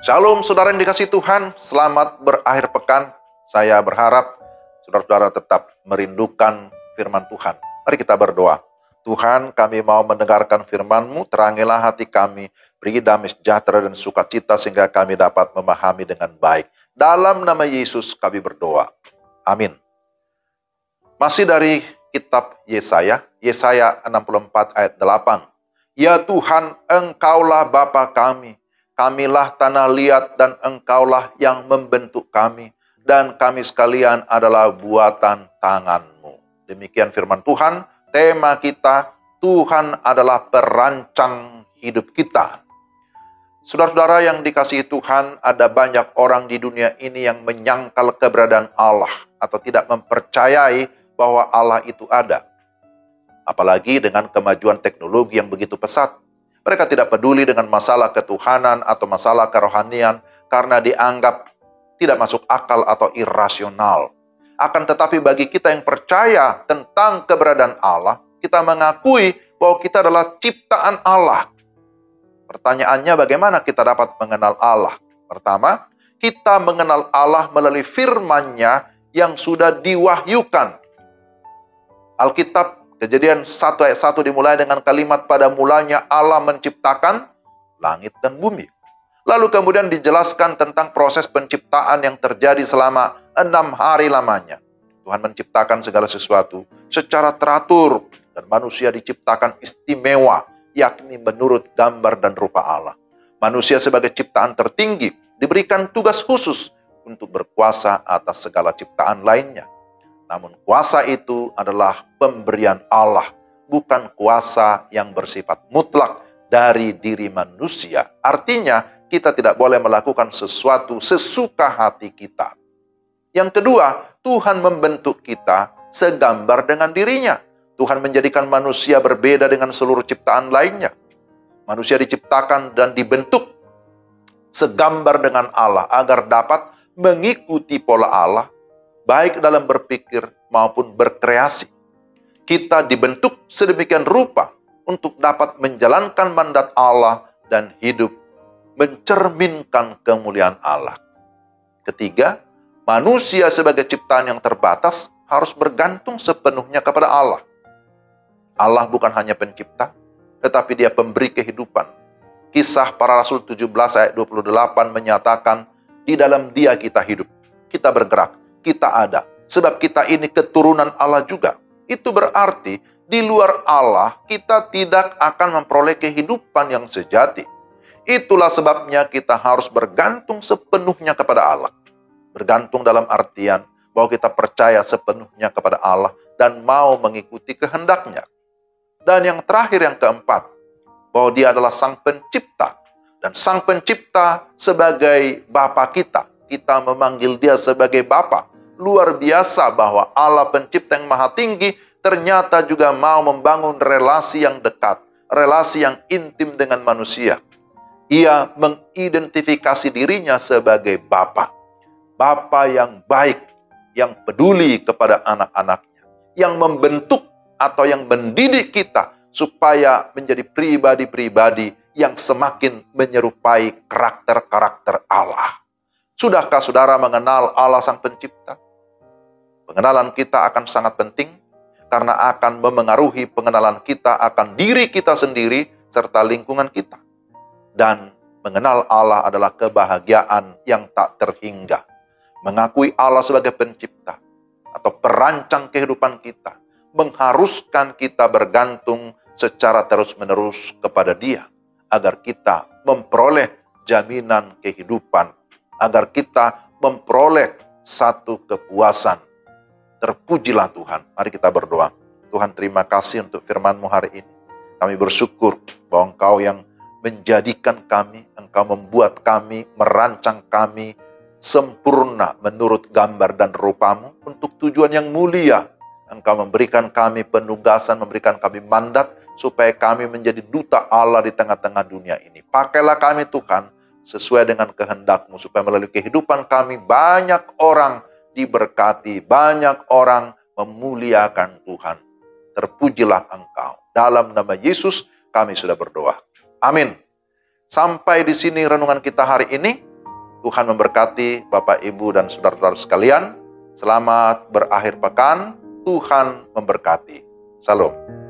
Shalom saudara yang dikasihi Tuhan, selamat berakhir pekan. Saya berharap saudara-saudara tetap merindukan firman Tuhan. Mari kita berdoa. Tuhan, kami mau mendengarkan firman-Mu, terangilah hati kami, beri damai sejahtera dan sukacita sehingga kami dapat memahami dengan baik. Dalam nama Yesus kami berdoa. Amin. Masih dari kitab Yesaya 64 ayat 8. Ya Tuhan, Engkaulah Bapa kami. Kamilah tanah liat dan Engkaulah yang membentuk kami. Dan kami sekalian adalah buatan tangan-Mu. Demikian firman Tuhan. Tema kita, Tuhan adalah perancang hidup kita. Saudara-saudara yang dikasihi Tuhan, ada banyak orang di dunia ini yang menyangkal keberadaan Allah. Atau tidak mempercayai bahwa Allah itu ada. Apalagi dengan kemajuan teknologi yang begitu pesat. Mereka tidak peduli dengan masalah ketuhanan atau masalah kerohanian karena dianggap tidak masuk akal atau irasional. Akan tetapi bagi kita yang percaya tentang keberadaan Allah, kita mengakui bahwa kita adalah ciptaan Allah. Pertanyaannya, bagaimana kita dapat mengenal Allah? Pertama, kita mengenal Allah melalui firman-Nya yang sudah diwahyukan. Alkitab Kejadian 1 ayat 1 dimulai dengan kalimat pada mulanya Allah menciptakan langit dan bumi. Lalu kemudian dijelaskan tentang proses penciptaan yang terjadi selama 6 hari lamanya. Tuhan menciptakan segala sesuatu secara teratur dan manusia diciptakan istimewa, yakni menurut gambar dan rupa Allah. Manusia sebagai ciptaan tertinggi diberikan tugas khusus untuk berkuasa atas segala ciptaan lainnya. Namun kuasa itu adalah pemberian Allah, bukan kuasa yang bersifat mutlak dari diri manusia. Artinya, kita tidak boleh melakukan sesuatu sesuka hati kita. Yang kedua, Tuhan membentuk kita segambar dengan dirinya. Tuhan menjadikan manusia berbeda dengan seluruh ciptaan lainnya. Manusia diciptakan dan dibentuk segambar dengan Allah agar dapat mengikuti pola Allah, baik dalam berpikir maupun berkreasi. Kita dibentuk sedemikian rupa untuk dapat menjalankan mandat Allah dan hidup mencerminkan kemuliaan Allah. Ketiga, manusia sebagai ciptaan yang terbatas harus bergantung sepenuhnya kepada Allah. Allah bukan hanya pencipta, tetapi Dia pemberi kehidupan. Kisah Para Rasul 17 ayat 28 menyatakan, di dalam Dia kita hidup, kita bergerak, kita ada. Sebab kita ini keturunan Allah juga. Itu berarti di luar Allah kita tidak akan memperoleh kehidupan yang sejati. Itulah sebabnya kita harus bergantung sepenuhnya kepada Allah. Bergantung dalam artian bahwa kita percaya sepenuhnya kepada Allah dan mau mengikuti kehendak-Nya. Dan yang terakhir, yang keempat, bahwa Dia adalah Sang Pencipta. Dan Sang Pencipta sebagai Bapa kita. Kita memanggil Dia sebagai Bapa. Luar biasa bahwa Allah Pencipta yang Maha Tinggi ternyata juga mau membangun relasi yang dekat, relasi yang intim dengan manusia. Ia mengidentifikasi dirinya sebagai Bapa. Bapa yang baik, yang peduli kepada anak-anaknya, yang membentuk atau yang mendidik kita supaya menjadi pribadi-pribadi yang semakin menyerupai karakter-karakter Allah. Sudahkah saudara mengenal Allah Sang Pencipta? Pengenalan kita akan sangat penting karena akan memengaruhi pengenalan kita akan diri kita sendiri serta lingkungan kita. Dan mengenal Allah adalah kebahagiaan yang tak terhingga. Mengakui Allah sebagai pencipta atau perancang kehidupan kita mengharuskan kita bergantung secara terus-menerus kepada Dia agar kita memperoleh jaminan kehidupan, agar kita memperoleh satu kepuasan. Terpujilah Tuhan. Mari kita berdoa. Tuhan, terima kasih untuk firman-Mu hari ini. Kami bersyukur bahwa Engkau yang menjadikan kami, Engkau membuat kami, merancang kami sempurna menurut gambar dan rupa-Mu untuk tujuan yang mulia. Engkau memberikan kami penugasan, memberikan kami mandat supaya kami menjadi duta Allah di tengah-tengah dunia ini. Pakailah kami Tuhan sesuai dengan kehendak-Mu supaya melalui kehidupan kami banyak orang diberkati, banyak orang memuliakan Tuhan. Terpujilah Engkau. Dalam nama Yesus kami sudah berdoa. Amin. Sampai di sini renungan kita hari ini. Tuhan memberkati Bapak, Ibu, dan saudara-saudara sekalian. Selamat berakhir pekan. Tuhan memberkati. Salam.